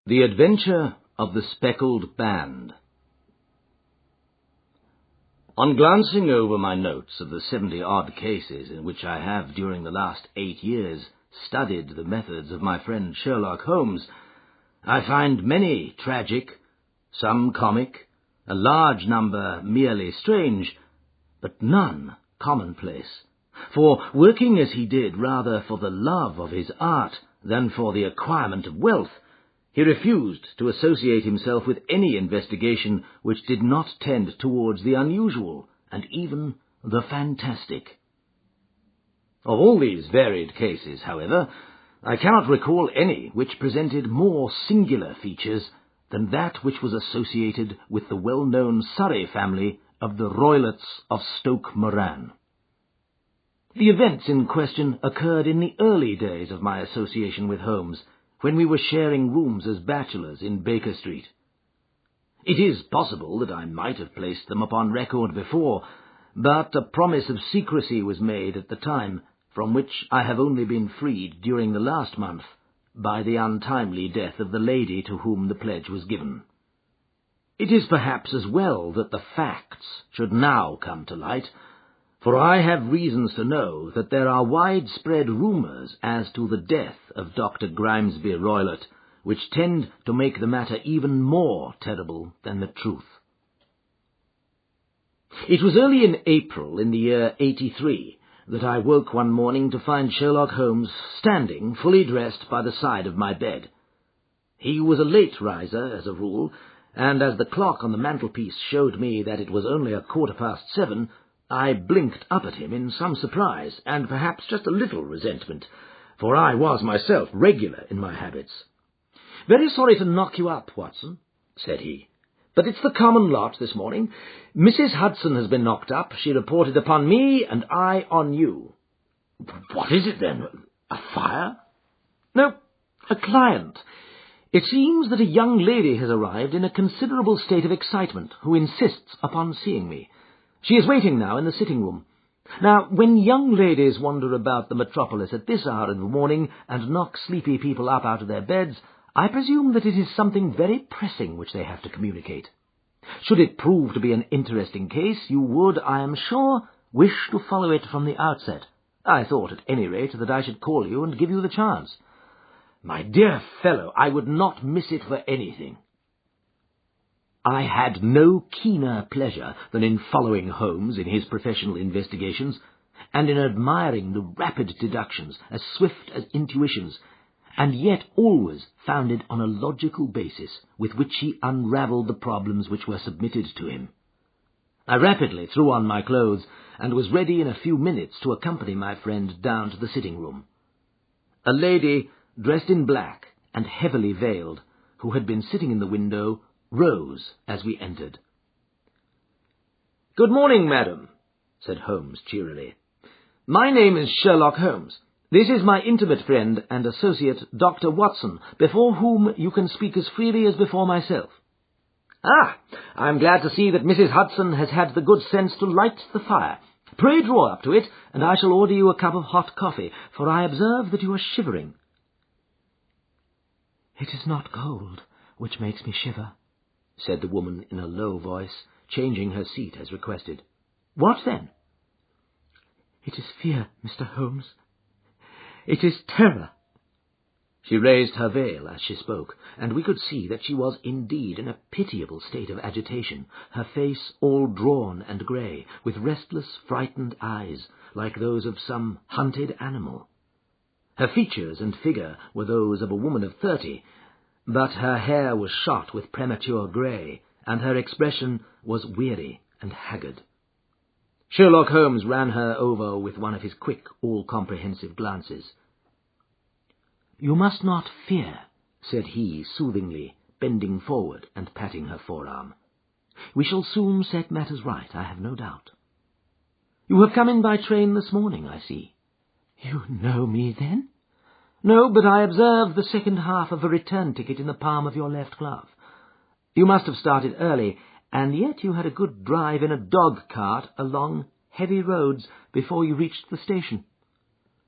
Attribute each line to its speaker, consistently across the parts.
Speaker 1: The Adventure of the Speckled Band. On glancing over my notes of the 70-odd cases in which I have, during the last 8 years, studied the methods of my friend Sherlock Holmes, I find many tragic, some comic, a large number merely strange, but none commonplace. For, working as he did rather for the love of his art than for the acquirement of wealth, he refused to associate himself with any investigation which did not tend towards the unusual and even the fantastic. Of all these varied cases, however, I cannot recall any which presented more singular features than that which was associated with the well-known Surrey family of the Roylotts of Stoke Moran. The events in question occurred in the early days of my association with Holmes, when we were sharing rooms as bachelors in Baker Street. It is possible that I might have placed them upon record before, but a promise of secrecy was made at the time, from which I have only been freed during the last month by the untimely death of the lady to whom the pledge was given. It is perhaps as well that the facts should now come to light, for I have reasons to know that there are widespread rumours as to the death of Dr. Grimesby Roylott, which tend to make the matter even more terrible than the truth. It was early in April in the year 83 that I woke one morning to find Sherlock Holmes standing, fully dressed, by the side of my bed. He was a late riser, as a rule, and as the clock on the mantelpiece showed me that it was only 7:15, I blinked up at him in some surprise, and perhaps just a little resentment, for I was myself regular in my habits. "Very sorry to knock you up, Watson," said he, "but it's the common lot this morning. Mrs. Hudson has been knocked up. She reported upon me, and I on you." "What is it, then? A fire?" "No, a client. It seems that a young lady has arrived in a considerable state of excitement, who insists upon seeing me. She is waiting now in the sitting-room. Now, when young ladies wander about the metropolis at this hour of the morning and knock sleepy people up out of their beds, I presume that it is something very pressing which they have to communicate. Should it prove to be an interesting case, you would, I am sure, wish to follow it from the outset. I thought, at any rate, that I should call you and give you the chance." "My dear fellow, I would not miss it for anything." I had no keener pleasure than in following Holmes in his professional investigations, and in admiring the rapid deductions, as swift as intuitions, and yet always founded on a logical basis with which he unravelled the problems which were submitted to him. I rapidly threw on my clothes, and was ready in a few minutes to accompany my friend down to the sitting-room. A lady, dressed in black and heavily veiled, who had been sitting in the window, rose as we entered. "Good morning, madam," said Holmes cheerily. "My name is Sherlock Holmes. This is my intimate friend and associate, Dr. Watson, before whom you can speak as freely as before myself." "Ah, I am glad to see that Mrs. Hudson has had the good sense to light the fire. Pray draw up to it, and I shall order you a cup of hot coffee, for I observe that you are shivering." "It is not cold which makes me shiver," said the woman in a low voice, changing her seat as requested. "What then?" "It is fear, Mr. Holmes. It is terror." She raised her veil as she spoke, and we could see that she was indeed in a pitiable state of agitation, her face all drawn and grey, with restless, frightened eyes, like those of some hunted animal. Her features and figure were those of a woman of 30, but her hair was shot with premature grey, and her expression was weary and haggard. Sherlock Holmes ran her over with one of his quick, all-comprehensive glances. "You must not fear," said he soothingly, bending forward and patting her forearm. "We shall soon set matters right, I have no doubt. You have come in by train this morning, I see." "You know me, then?" "No, but I observe the second half of a return ticket in the palm of your left glove. You must have started early, and yet you had a good drive in a dog-cart along heavy roads before you reached the station."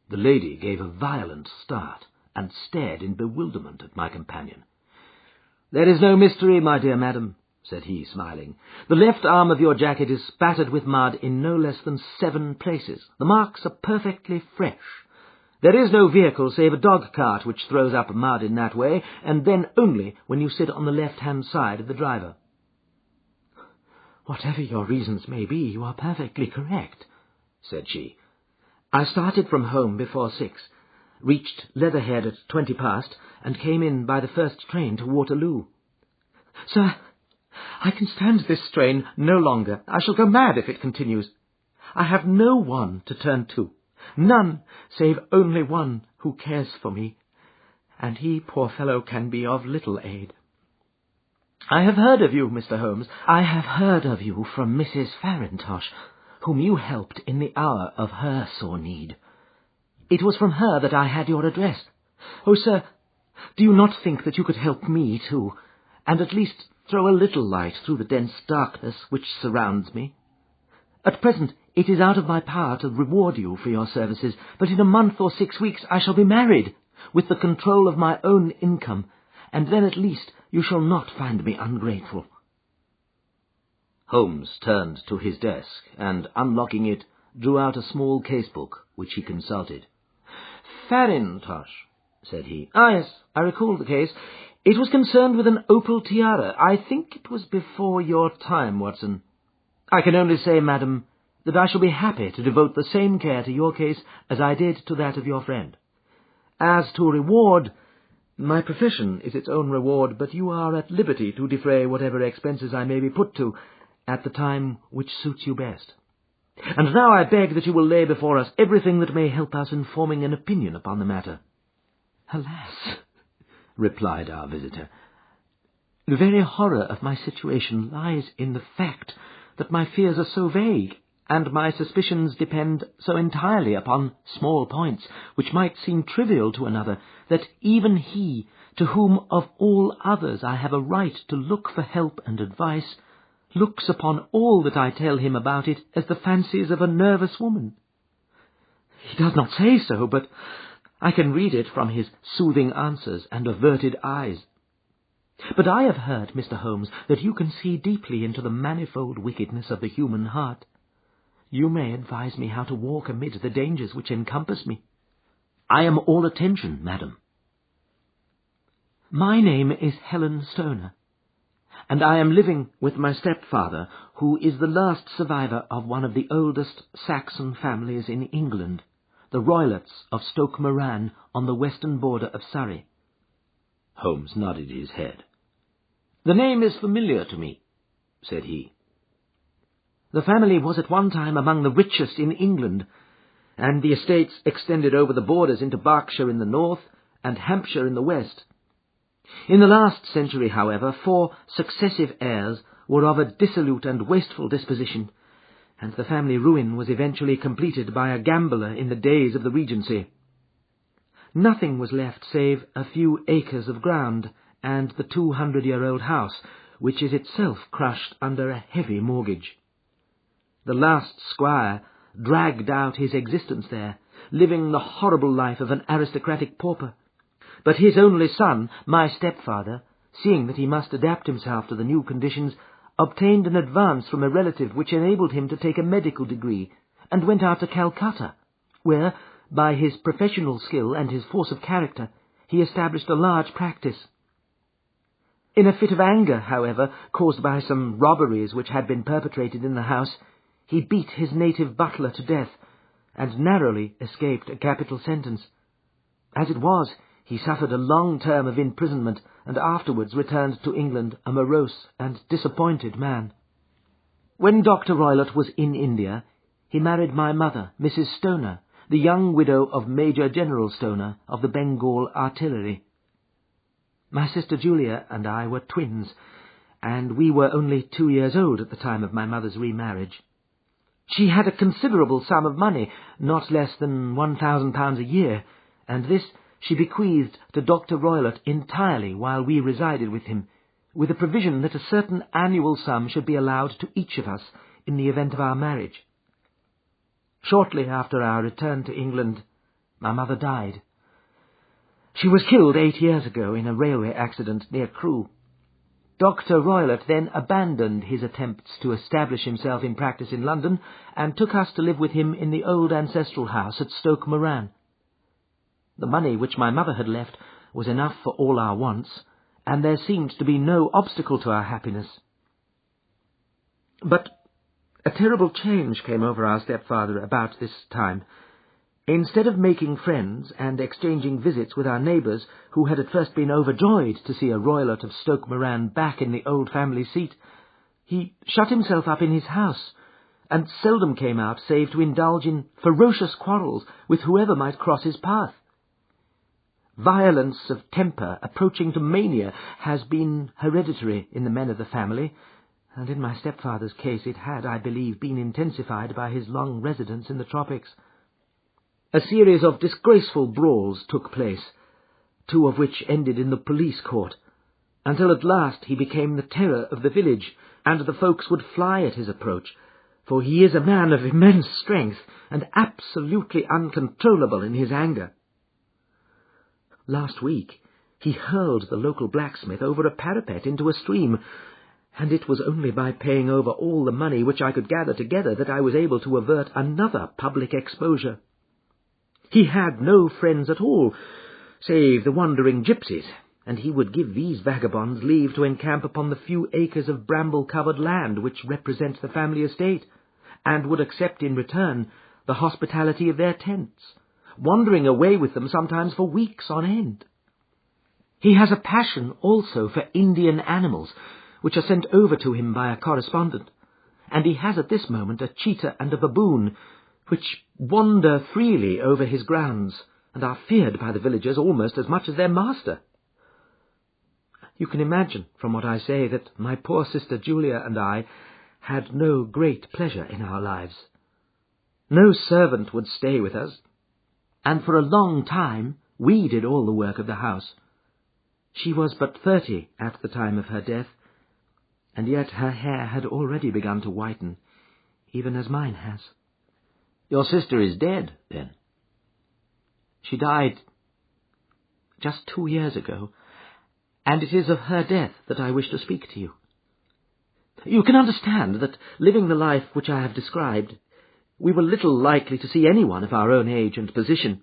Speaker 1: The lady gave a violent start, and stared in bewilderment at my companion. "There is no mystery, my dear madam," said he, smiling. "The left arm of your jacket is spattered with mud in no less than 7 places. The marks are perfectly fresh. There is no vehicle save a dog-cart which throws up mud in that way, and then only when you sit on the left-hand side of the driver." "Whatever your reasons may be, you are perfectly correct," said she. "I started from home before 6, reached Leatherhead at 20 past, and came in by the first train to Waterloo." "Sir, I can stand this strain no longer. I shall go mad if it continues. I have no one to turn to, none save only one who cares for me, and he, poor fellow, can be of little aid. I have heard of you, Mr. Holmes. I have heard of you from Mrs. Farintosh, whom you helped in the hour of her sore need. It was from her that I had your address. Oh, sir, do you not think that you could help me, too, and at least throw a little light through the dense darkness which surrounds me? At present it is out of my power to reward you for your services, but in a month or 6 weeks I shall be married, with the control of my own income, and then at least you shall not find me ungrateful." Holmes turned to his desk, and, unlocking it, drew out a small case-book, which he consulted. "Farintosh," said he. "Ah, yes, I recall the case. It was concerned with an opal tiara. I think it was before your time, Watson. I can only say, madam, that I shall be happy to devote the same care to your case as I did to that of your friend. As to reward, my profession is its own reward, but you are at liberty to defray whatever expenses I may be put to, at the time which suits you best. And now I beg that you will lay before us everything that may help us in forming an opinion upon the matter." "Alas," replied our visitor, "the very horror of my situation lies in the fact that my fears are so vague, and my suspicions depend so entirely upon small points, which might seem trivial to another, that even he, to whom of all others I have a right to look for help and advice, looks upon all that I tell him about it as the fancies of a nervous woman. He does not say so, but I can read it from his soothing answers and averted eyes. But I have heard, Mr. Holmes, that you can see deeply into the manifold wickedness of the human heart. You may advise me how to walk amid the dangers which encompass me." "I am all attention, madam." "My name is Helen Stoner, and I am living with my stepfather, who is the last survivor of one of the oldest Saxon families in England, the Roylotts of Stoke Moran on the western border of Surrey." Holmes nodded his head. "The name is familiar to me," said he. "The family was at one time among the richest in England, and the estates extended over the borders into Berkshire in the north and Hampshire in the west. In the last century, however, 4 successive heirs were of a dissolute and wasteful disposition, and the family ruin was eventually completed by a gambler in the days of the Regency. Nothing was left save a few acres of ground and the 200-year-old house, which is itself crushed under a heavy mortgage. The last squire dragged out his existence there, living the horrible life of an aristocratic pauper. But his only son, my stepfather, seeing that he must adapt himself to the new conditions, obtained an advance from a relative which enabled him to take a medical degree, and went out to Calcutta, where, by his professional skill and his force of character, he established a large practice. In a fit of anger, however, caused by some robberies which had been perpetrated in the house, he beat his native butler to death, and narrowly escaped a capital sentence. As it was, he suffered a long term of imprisonment, and afterwards returned to England a morose and disappointed man. When Dr. Roylott was in India, he married my mother, Mrs. Stoner, the young widow of Major General Stoner of the Bengal Artillery. My sister Julia and I were twins, and we were only 2 years old at the time of my mother's remarriage. She had a considerable sum of money, not less than £1,000 a year, and this she bequeathed to Dr. Roylott entirely while we resided with him, with a provision that a certain annual sum should be allowed to each of us in the event of our marriage. Shortly after our return to England, my mother died. She was killed 8 years ago in a railway accident near Crewe. Dr. Roylott then abandoned his attempts to establish himself in practice in London and took us to live with him in the old ancestral house at Stoke Moran. The money which my mother had left was enough for all our wants, and there seemed to be no obstacle to our happiness. But a terrible change came over our stepfather about this time. Instead of making friends and exchanging visits with our neighbours, who had at first been overjoyed to see a Roylott of Stoke Moran back in the old family seat, he shut himself up in his house, and seldom came out save to indulge in ferocious quarrels with whoever might cross his path. Violence of temper approaching to mania has been hereditary in the men of the family, and in my stepfather's case it had, I believe, been intensified by his long residence in the tropics. A series of disgraceful brawls took place, 2 of which ended in the police court, until at last he became the terror of the village, and the folks would fly at his approach, for he is a man of immense strength, and absolutely uncontrollable in his anger. Last week he hurled the local blacksmith over a parapet into a stream, and it was only by paying over all the money which I could gather together that I was able to avert another public exposure. He had no friends at all, save the wandering gypsies, and he would give these vagabonds leave to encamp upon the few acres of bramble-covered land which represent the family estate, and would accept in return the hospitality of their tents, wandering away with them sometimes for weeks on end. He has a passion also for Indian animals, which are sent over to him by a correspondent, and he has at this moment a cheetah and a baboon, which wander freely over his grounds, and are feared by the villagers almost as much as their master. You can imagine from what I say that my poor sister Julia and I had no great pleasure in our lives. No servant would stay with us, and for a long time we did all the work of the house. She was but 30 at the time of her death, and yet her hair had already begun to whiten, even as mine has.
Speaker 2: Your sister is dead, then?
Speaker 1: She died just 2 years ago, and it is of her death that I wish to speak to you. You can understand that, living the life which I have described, we were little likely to see anyone of our own age and position.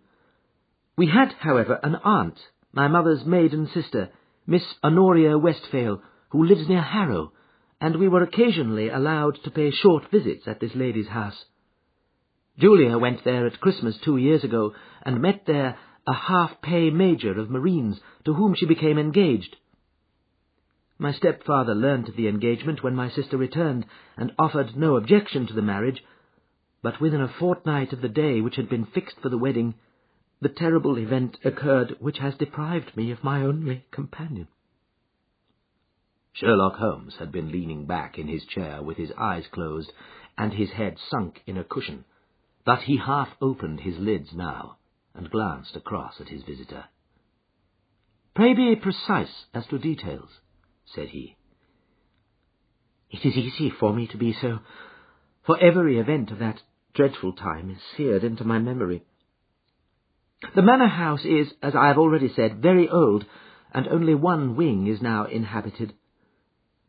Speaker 1: We had, however, an aunt, my mother's maiden sister, Miss Honoria Westphale, who lives near Harrow, and we were occasionally allowed to pay short visits at this lady's house. Julia went there at Christmas 2 years ago, and met there a half-pay major of Marines, to whom she became engaged. My stepfather learnt of the engagement when my sister returned, and offered no objection to the marriage, but within a fortnight of the day which had been fixed for the wedding, the terrible event occurred which has deprived me of my only companion.
Speaker 2: Sherlock Holmes had been leaning back in his chair with his eyes closed and his head sunk in a cushion, but he half opened his lids now and glanced across at his visitor.
Speaker 1: "Pray be precise as to details," said he. "It is easy for me to be so, for every event of that dreadful time is seared into my memory. The manor house is, as I have already said, very old, and only one wing is now inhabited.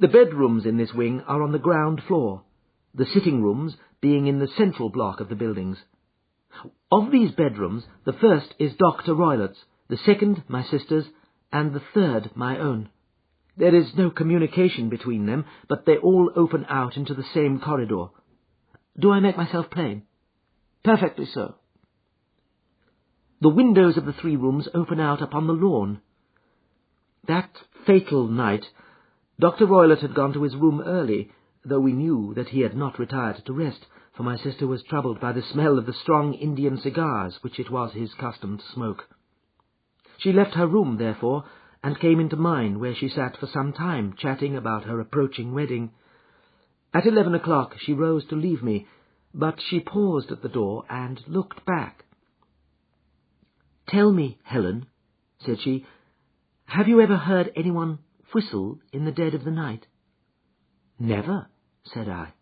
Speaker 1: The bedrooms in this wing are on the ground floor, the sitting rooms being in the central block of the buildings. Of these bedrooms, the first is Dr. Roylott's, the second my sister's, and the third my own. There is no communication between them, but they all open out into the same corridor. Do I make myself plain?" "Perfectly so." The windows of the 3 rooms open out upon the lawn. That fatal night, Dr. Roylott had gone to his room early, though we knew that he had not retired to rest, for my sister was troubled by the smell of the strong Indian cigars which it was his custom to smoke. She left her room, therefore, and came into mine, where she sat for some time chatting about her approaching wedding. At 11 o'clock she rose to leave me, but she paused at the door and looked back. "Tell me, Helen," said she, "have you ever heard anyone whistle in the dead of the night?" "Never," said I.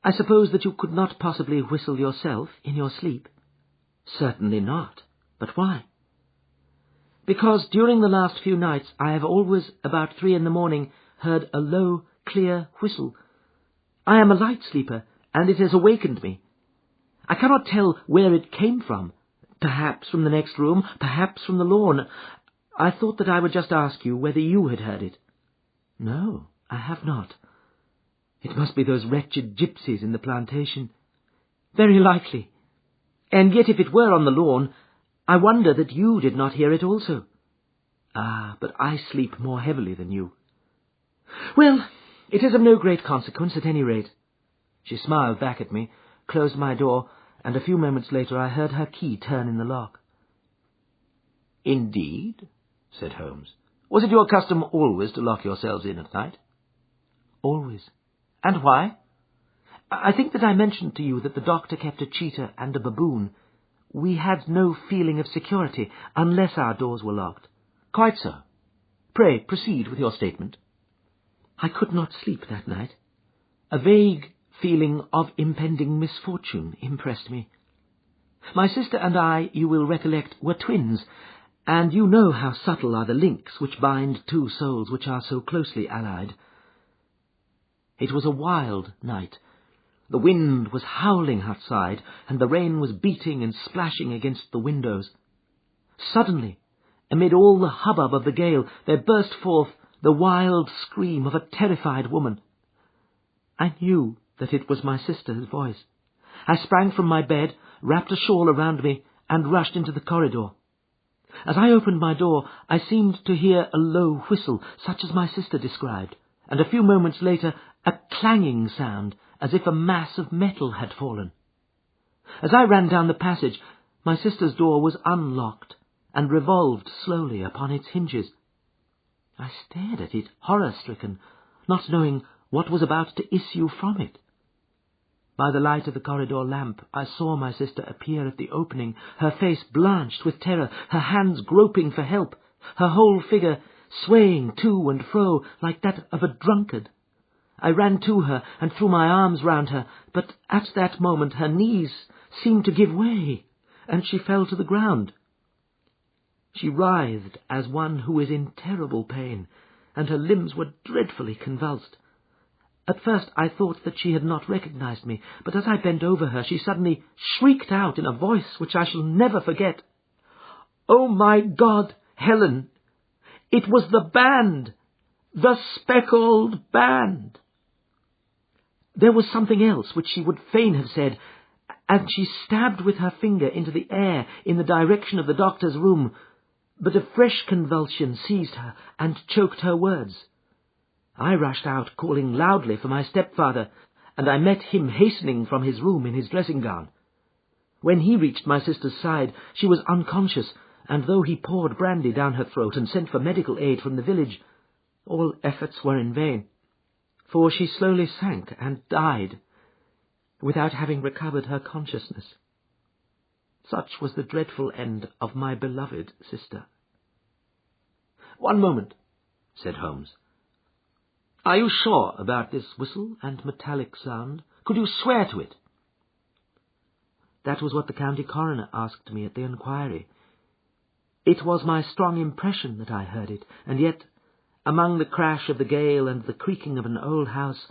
Speaker 1: "I suppose that you could not possibly whistle yourself in your sleep?" "Certainly not. But why?" "Because during the last few nights I have always, about 3 in the morning, heard a low, clear whistle. I am a light sleeper, and it has awakened me. I cannot tell where it came from. Perhaps from the next room, perhaps from the lawn. I thought that I would just ask you whether you had heard it. No, I have not. It must be those wretched gypsies in the plantation. Very likely. And yet if it were on the lawn, I wonder that you did not hear it also. Ah, but I sleep more heavily than you. Well, it is of no great consequence at any rate. She smiled back at me, closed my door, and a few moments later I heard her key turn in the lock.
Speaker 2: Indeed, said Holmes. Was it your custom always to lock yourselves in at night?
Speaker 1: Always. And why? I think that I mentioned to you that the doctor kept a cheetah and a baboon. We had no feeling of security unless our doors were locked.
Speaker 2: Quite so. Pray, proceed with your statement.
Speaker 1: I could not sleep that night. A vague feeling of impending misfortune impressed me. My sister and I, you will recollect, were twins, and you know how subtle are the links which bind two souls which are so closely allied. It was a wild night. The wind was howling outside, and the rain was beating and splashing against the windows. Suddenly, amid all the hubbub of the gale, there burst forth the wild scream of a terrified woman. I knew that it was my sister's voice. I sprang from my bed, wrapped a shawl around me, and rushed into the corridor. As I opened my door, I seemed to hear a low whistle, such as my sister described, and a few moments later a clanging sound, as if a mass of metal had fallen. As I ran down the passage, my sister's door was unlocked and revolved slowly upon its hinges. I stared at it, horror-stricken, not knowing what was about to issue from it. By the light of the corridor lamp, I saw my sister appear at the opening, her face blanched with terror, her hands groping for help, her whole figure swaying to and fro like that of a drunkard. I ran to her and threw my arms round her, but at that moment her knees seemed to give way, and she fell to the ground. She writhed as one who is in terrible pain, and her limbs were dreadfully convulsed. At first I thought that she had not recognized me, but as I bent over her, she suddenly shrieked out in a voice which I shall never forget, "Oh, my God, Helen! It was the band! The Speckled Band!" There was something else which she would fain have said, and she stabbed with her finger into the air in the direction of the doctor's room, but a fresh convulsion seized her and choked her words. I rushed out, calling loudly for my stepfather, and I met him hastening from his room in his dressing-gown. When he reached my sister's side, she was unconscious, and though he poured brandy down her throat and sent for medical aid from the village, all efforts were in vain, for she slowly sank and died, without having recovered her consciousness. Such was the dreadful end of my beloved sister.
Speaker 2: "One moment," said Holmes. "Are you sure about this whistle and metallic sound? Could you swear to it?"
Speaker 1: That was what the county coroner asked me at the inquiry. It was my strong impression that I heard it, and yet, among the crash of the gale and the creaking of an old house,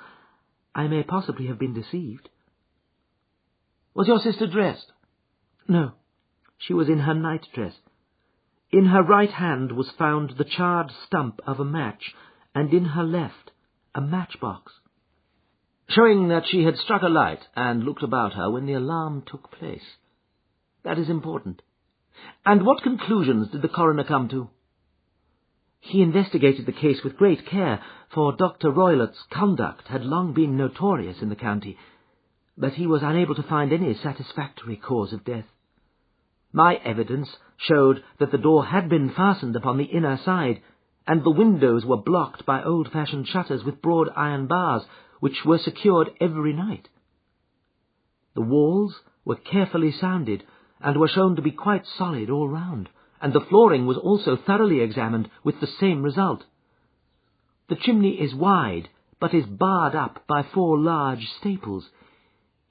Speaker 1: I may possibly have been deceived.
Speaker 2: "Was your sister dressed?"
Speaker 1: "No, she was in her night-dress. In her right hand was found the charred stump of a match, and in her left a matchbox."
Speaker 2: "Showing that she had struck a light and looked about her when the alarm took place. That is important. And what conclusions did the coroner come to?"
Speaker 1: "He investigated the case with great care, for Dr. Roylott's conduct had long been notorious in the county, but he was unable to find any satisfactory cause of death. My evidence showed that the door had been fastened upon the inner side, and the windows were blocked by old-fashioned shutters with broad iron bars, which were secured every night. The walls were carefully sounded, and were shown to be quite solid all round, and the flooring was also thoroughly examined with the same result. The chimney is wide, but is barred up by 4 large staples.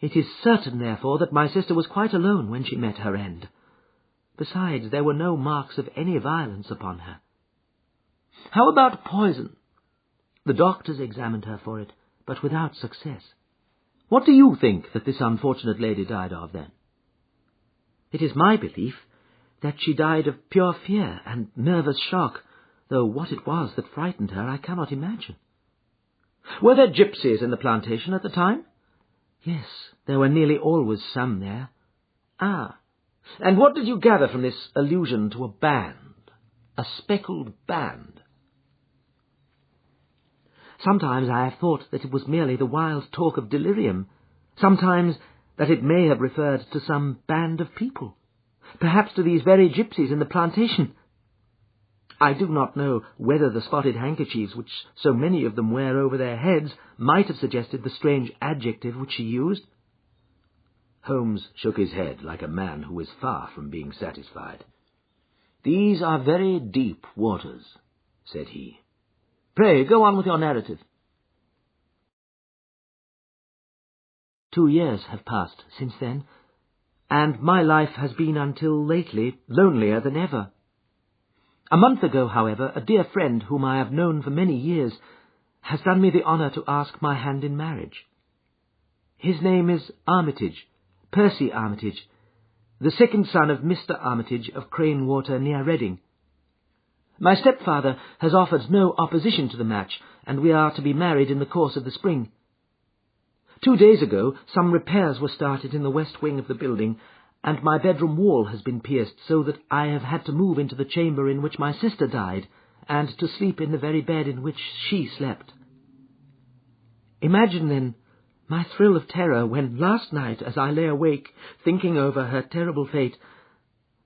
Speaker 1: It is certain, therefore, that my sister was quite alone when she met her end. Besides, there were no marks of any violence upon her."
Speaker 2: "How about poison?" The doctors examined her for it, but without success. What do you think that this unfortunate lady died of, then? It is my belief that she died of pure fear and nervous shock, though what it was that frightened her I cannot imagine.
Speaker 1: Were there gypsies in the plantation at the time?
Speaker 2: Yes, there were nearly always some there.
Speaker 1: Ah, and what did you gather from this allusion to a band, a speckled band?
Speaker 2: Sometimes I have thought that it was merely the wild talk of delirium, sometimes that it may have referred to some band of people, perhaps to these very gypsies in the plantation. I do not know whether the spotted handkerchiefs which so many of them wear over their heads might have suggested the strange adjective which she used.
Speaker 1: Holmes shook his head like a man who is far from being satisfied. "These are very deep waters," said he. "Pray, go on with your narrative."
Speaker 2: 2 years have passed since then, and my life has been until lately lonelier than ever. A month ago, however, a dear friend whom I have known for many years has done me the honour to ask my hand in marriage. His name is Armitage, Percy Armitage, the second son of Mr. Armitage of Crane Water near Reading. My stepfather has offered no opposition to the match, and we are to be married in the course of the spring. 2 days ago some repairs were started in the west wing of the building, and my bedroom wall has been pierced so that I have had to move into the chamber in which my sister died, and to sleep in the very bed in which she slept. Imagine, then, my thrill of terror when last night, as I lay awake, thinking over her terrible fate,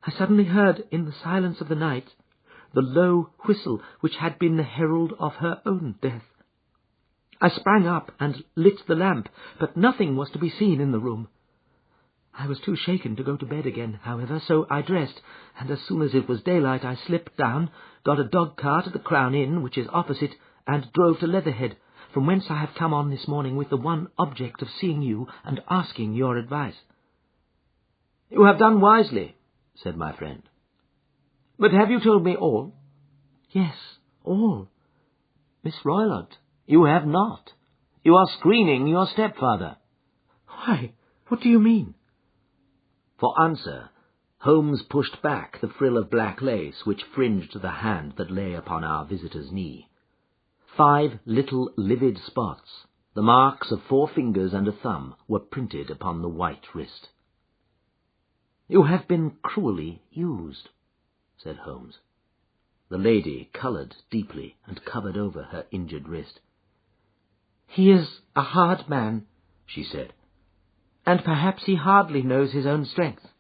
Speaker 2: I suddenly heard, in the silence of the night, the low whistle which had been the herald of her own death. I sprang up and lit the lamp, but nothing was to be seen in the room. I was too shaken to go to bed again, however, so I dressed, and as soon as it was daylight I slipped down, got a dog-cart at the Crown Inn, which is opposite, and drove to Leatherhead, from whence I have come on this morning with the one object of seeing you and asking your advice."
Speaker 1: "You have done wisely," said my friend. "But have you told me all?"
Speaker 2: "Yes, all."
Speaker 1: "Miss Roylott, you have not. You are screening your stepfather."
Speaker 2: "Why, what do you mean?"
Speaker 1: For answer, Holmes pushed back the frill of black lace which fringed the hand that lay upon our visitor's knee. 5 little livid spots, the marks of 4 fingers and a thumb, were printed upon the white wrist. "You have been cruelly used," said Holmes. The lady coloured deeply and covered over her injured wrist.
Speaker 2: "He is a hard man," she said, "and perhaps he hardly knows his own strength."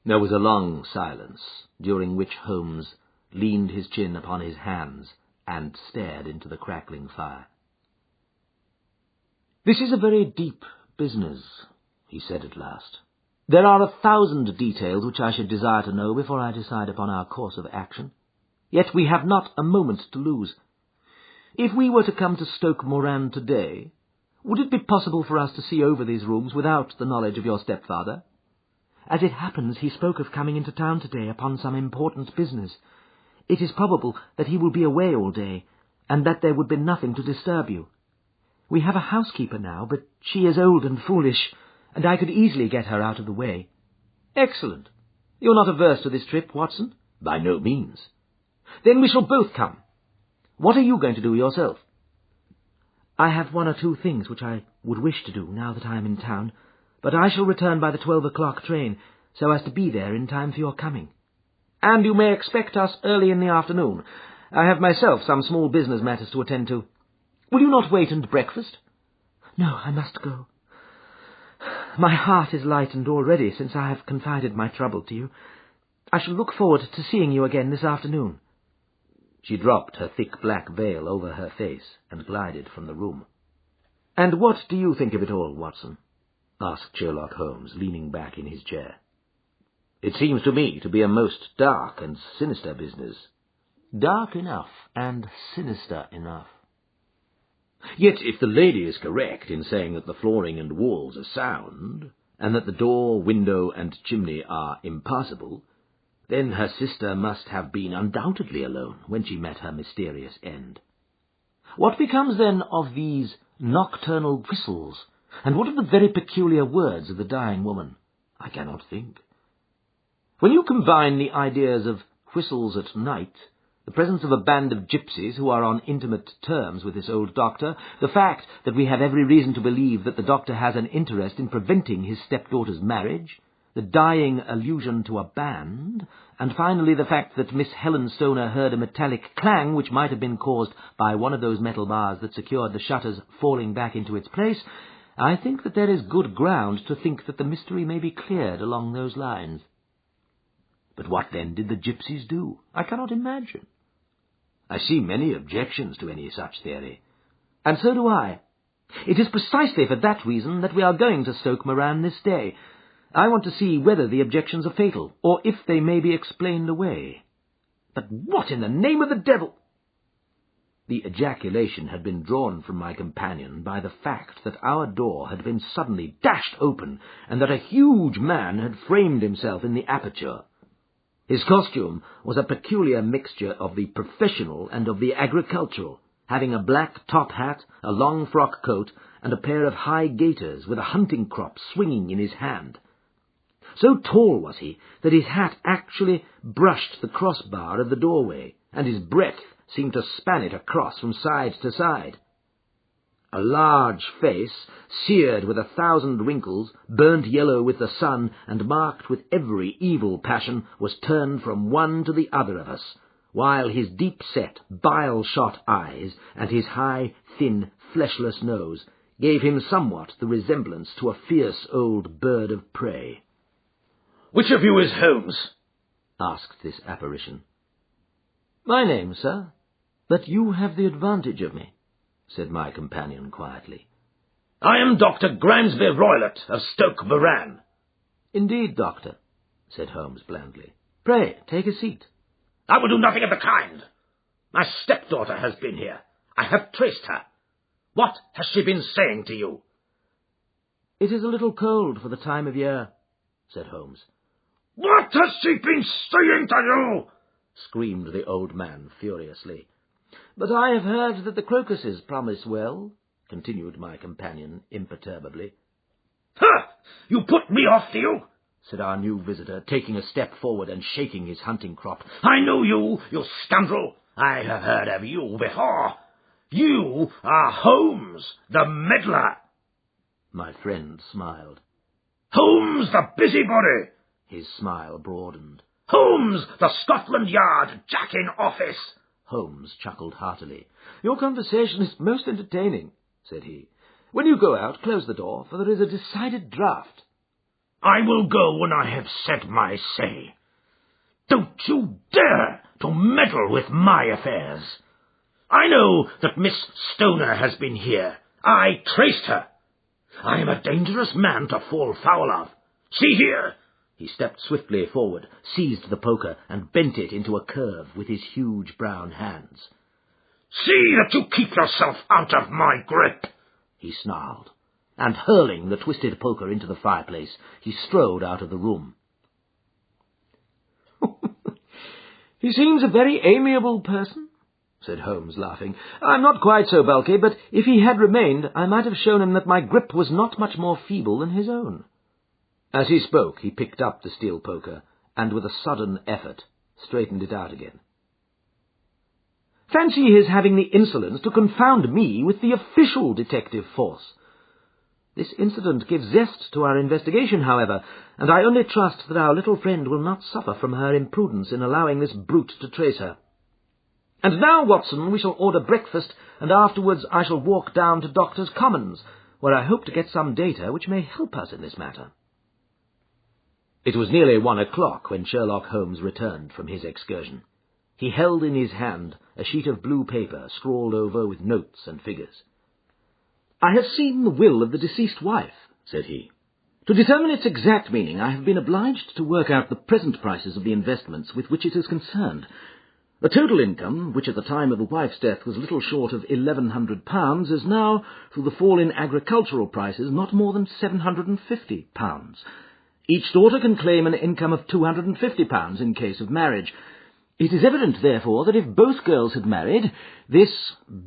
Speaker 1: There was a long silence, during which Holmes leaned his chin upon his hands and stared into the crackling fire. "This is a very deep business," he said at last. "There are 1,000 details which I should desire to know before I decide upon our course of action. Yet we have not a moment to lose. If we were to come to Stoke Moran today, would it be possible for us to see over these rooms without the knowledge of your stepfather?"
Speaker 2: "As it happens, he spoke of coming into town today upon some important business. It is probable that he will be away all day, and that there would be nothing to disturb you. We have a housekeeper now, but she is old and foolish, and I could easily get her out of the way."
Speaker 1: "Excellent. You're not averse to this trip, Watson?"
Speaker 2: "By no means."
Speaker 1: "Then we shall both come. What are you going to do yourself?"
Speaker 2: "I have 1 or 2 things which I would wish to do now that I am in town, but I shall return by the 12 o'clock train, so as to be there in time for your coming."
Speaker 1: "And you may expect us early in the afternoon. I have myself some small business matters to attend to. Will you not wait and breakfast?"
Speaker 2: "No, I must go. My heart is lightened already since I have confided my trouble to you. I shall look forward to seeing you again this afternoon."
Speaker 1: She dropped her thick black veil over her face and glided from the room. "And what do you think of it all, Watson?" asked Sherlock Holmes, leaning back in his chair. "It seems to me to be a most dark and sinister business."
Speaker 2: "Dark enough and sinister enough."
Speaker 1: "Yet if the lady is correct in saying that the flooring and walls are sound, and that the door, window, and chimney are impassable, then her sister must have been undoubtedly alone when she met her mysterious end."
Speaker 2: What becomes then of these nocturnal whistles, and what of the very peculiar words of the dying woman? I cannot think. When you combine the ideas of whistles at night, the presence of a band of gypsies who are on intimate terms with this old doctor, the fact that we have every reason to believe that the doctor has an interest in preventing his stepdaughter's marriage, the dying allusion to a band, and finally the fact that Miss Helen Stoner heard a metallic clang which might have been caused by one of those metal bars that secured the shutters falling back into its place, I think that there is good ground to think that the mystery may be cleared along those lines. But what then did the gypsies do? I cannot imagine. I see many objections to any such theory. And so do I. It is precisely for that reason that we are going to Stoke Moran this day. I want to see whether the objections are fatal, or if they may be explained away. But what in the name of the devil? The ejaculation had been drawn from my companion by the fact that our door had been suddenly dashed open, and that a huge man had framed himself in the aperture. His costume was a peculiar mixture of the professional and of the agricultural, having a black top hat, a long frock coat, and a pair of high gaiters with a hunting crop swinging in his hand. So tall was he that his hat actually brushed the crossbar of the doorway, and his breadth seemed to span it across from side to side. A large face, seared with 1,000 wrinkles, burnt yellow with the sun, and marked with every evil passion, was turned from one to the other of us, while his deep-set, bile-shot eyes, and his high, thin, fleshless nose, gave him somewhat the resemblance to a fierce old bird of prey.
Speaker 1: "Which of you is Holmes?"
Speaker 2: asked this apparition. "My name, sir, but you have the advantage of me," said my companion quietly.
Speaker 1: "I am Dr. Grimesby Roylott of Stoke Moran."
Speaker 2: "Indeed, doctor," said Holmes blandly. "Pray, take a seat."
Speaker 1: "I will do nothing of the kind. My stepdaughter has been here. I have traced her. What has she been saying to you?"
Speaker 2: "It is a little cold for the time of year," said Holmes.
Speaker 1: "What has she been saying to you?"
Speaker 2: screamed the old man furiously. "But I have heard that the crocuses promise well," continued my companion imperturbably.
Speaker 1: "Ha! You put me off, do you?"
Speaker 2: said our new visitor, taking a step forward and shaking his hunting crop.
Speaker 1: "I know you, you scoundrel. I have heard of you before. You are Holmes, the meddler."
Speaker 2: My friend smiled.
Speaker 1: "Holmes, the busybody."
Speaker 2: His smile broadened.
Speaker 1: "Holmes, the Scotland Yard jack-in-office."
Speaker 2: Holmes chuckled heartily. "Your conversation is most entertaining," said he. "When you go out, close the door, for there is a decided draught."
Speaker 1: "I will go when I have said my say. Don't you dare to meddle with my affairs. I know that Miss Stoner has been here. I traced her. I am a dangerous man to fall foul of. See here."
Speaker 2: He stepped swiftly forward, seized the poker, and bent it into a curve with his huge brown hands.
Speaker 1: "See that you keep yourself out of my grip,"
Speaker 2: he snarled, and hurling the twisted poker into the fireplace, he strode out of the room. "He seems a very amiable person," said Holmes, laughing. "I'm not quite so bulky, but if he had remained, I might have shown him that my grip was not much more feeble than his own." As he spoke, he picked up the steel poker, and with a sudden effort straightened it out again. "Fancy his having the insolence to confound me with the official detective force. This incident gives zest to our investigation, however, and I only trust that our little friend will not suffer from her imprudence in allowing this brute to trace her. And now, Watson, we shall order breakfast, and afterwards I shall walk down to Doctors' Commons, where I hope to get some data which may help us in this matter." It was nearly 1 o'clock when Sherlock Holmes returned from his excursion. He held in his hand a sheet of blue paper scrawled over with notes and figures. "I have seen the will of the deceased wife," said he. "To determine its exact meaning, I have been obliged to work out the present prices of the investments with which it is concerned. The total income, which at the time of the wife's death was little short of £1,100, is now, through the fall in agricultural prices, not more than £750. Each daughter can claim an income of £250 in case of marriage.
Speaker 1: It is evident, therefore, that if both girls had married, this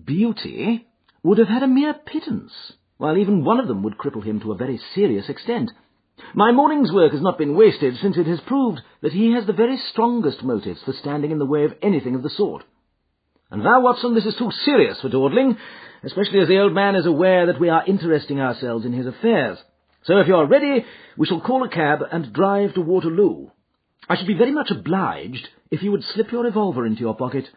Speaker 1: beauty would have had a mere pittance, while even one of them would cripple him to a very serious extent. My morning's work has not been wasted, since it has proved that he has the very strongest motives for standing in the way of anything of the sort. And now, Watson, this is too serious for dawdling, especially as the old man is aware that we are interesting ourselves in his affairs. So if you are ready, we shall call a cab and drive to Waterloo. I should be very much obliged if you would slip your revolver into your pocket.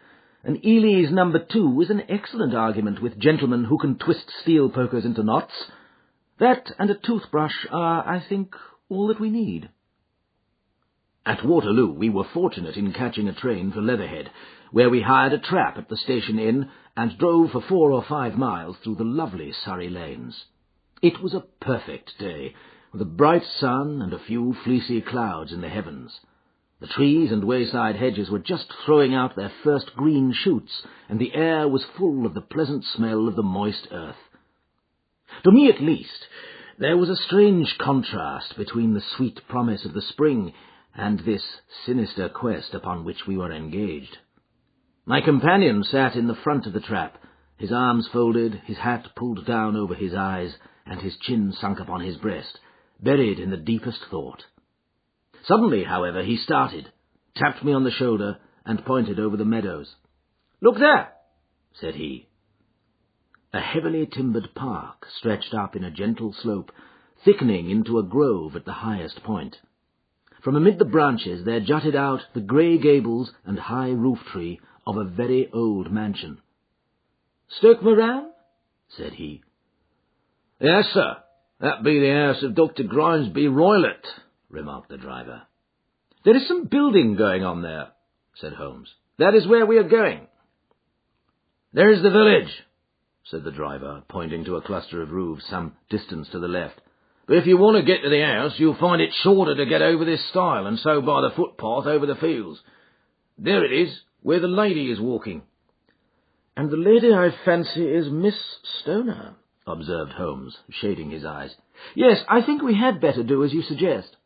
Speaker 1: An Ely's No. 2 is an excellent argument with gentlemen who can twist steel pokers into knots. That and a toothbrush are, I think, all that we need. At Waterloo we were fortunate in catching a train for Leatherhead, where we hired a trap at the station inn and drove for 4 or 5 miles through the lovely Surrey lanes. It was a perfect day, with a bright sun and a few fleecy clouds in the heavens. The trees and wayside hedges were just throwing out their first green shoots, and the air was full of the pleasant smell of the moist earth. To me, at least, there was a strange contrast between the sweet promise of the spring and this sinister quest upon which we were engaged. My companion sat in the front of the trap, his arms folded, his hat pulled down over his eyes, and his chin sunk upon his breast, buried in the deepest thought. Suddenly, however, he started, tapped me on the shoulder, and pointed over the meadows. "Look there," said he. A heavily timbered park stretched up in a gentle slope, thickening into a grove at the highest point. From amid the branches there jutted out the grey gables and high roof-tree of a very old mansion. "Stoke Moran?" said he. "Yes, sir. That be the house of Dr. Grimesby Roylott," remarked the driver. "There is some building going on there," said Holmes. "That is where we are going." "There is the village," said the driver, pointing to a cluster of roofs some distance to the left. "But if you want to get to the house, you'll find it shorter to get over this stile, and so by the footpath over the fields. There it is, where the lady is walking." "And the lady, I fancy, is Miss Stoner," observed Holmes, shading his eyes. "Yes, I think we had better do as you suggest."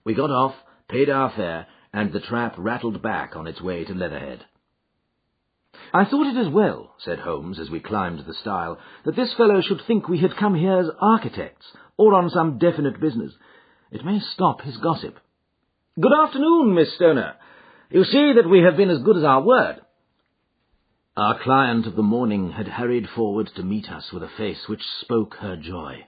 Speaker 1: We got off, paid our fare, and the trap rattled back on its way to Leatherhead. "I thought it as well," said Holmes as we climbed the stile, "that this fellow should think we had come here as architects, or on some definite business. It may stop his gossip. Good afternoon, Miss Stoner. You see that we have been as good as our word." Our client of the morning had hurried forward to meet us with a face which spoke her joy.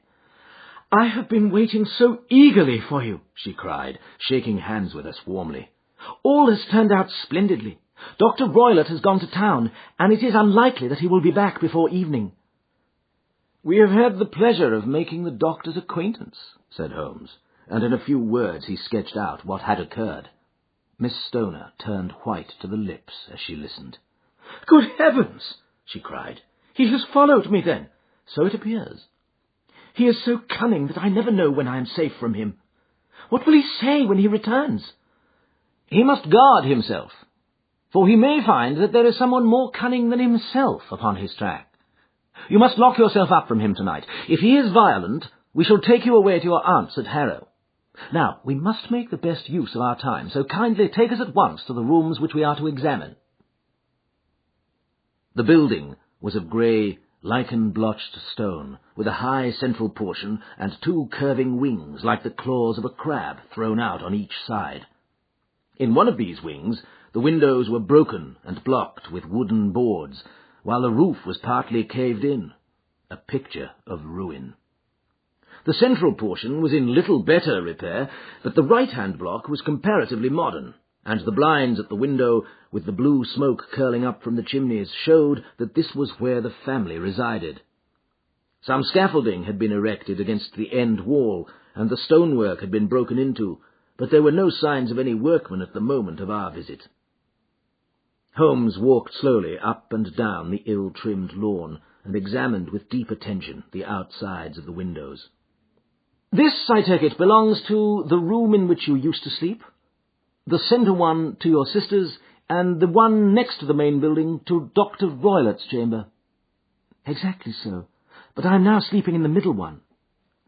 Speaker 1: "I have been waiting so eagerly for you," she cried, shaking hands with us warmly. "All has turned out splendidly. Dr. Roylott has gone to town, and it is unlikely that he will be back before evening." "We have had the pleasure of making the doctor's acquaintance," said Holmes, and in a few words he sketched out what had occurred. Miss Stoner turned white to the lips as she listened. "Good heavens!" she cried. "He has followed me, then?" "So it appears." "He is so cunning that I never know when I am safe from him. What will he say when he returns?" "He must guard himself, for he may find that there is someone more cunning than himself upon his track. You must lock yourself up from him tonight. If he is violent, we shall take you away to your aunt's at Harrow. Now, we must make the best use of our time, so kindly take us at once to the rooms which we are to examine." The building was of grey, lichen-blotched stone, with a high central portion and 2 curving wings like the claws of a crab thrown out on each side. In one of these wings the windows were broken and blocked with wooden boards, while the roof was partly caved in, a picture of ruin. The central portion was in little better repair, but the right-hand block was comparatively modern, and the blinds at the window, with the blue smoke curling up from the chimneys, showed that this was where the family resided. Some scaffolding had been erected against the end wall, and the stonework had been broken into, but there were no signs of any workmen at the moment of our visit. Holmes walked slowly up and down the ill-trimmed lawn, and examined with deep attention the outsides of the windows. "This, I take it, belongs to the room in which you used to sleep? The centre one to your sister's, and the one next to the main building to Dr. Roylott's chamber?" "Exactly so, but I am now sleeping in the middle one."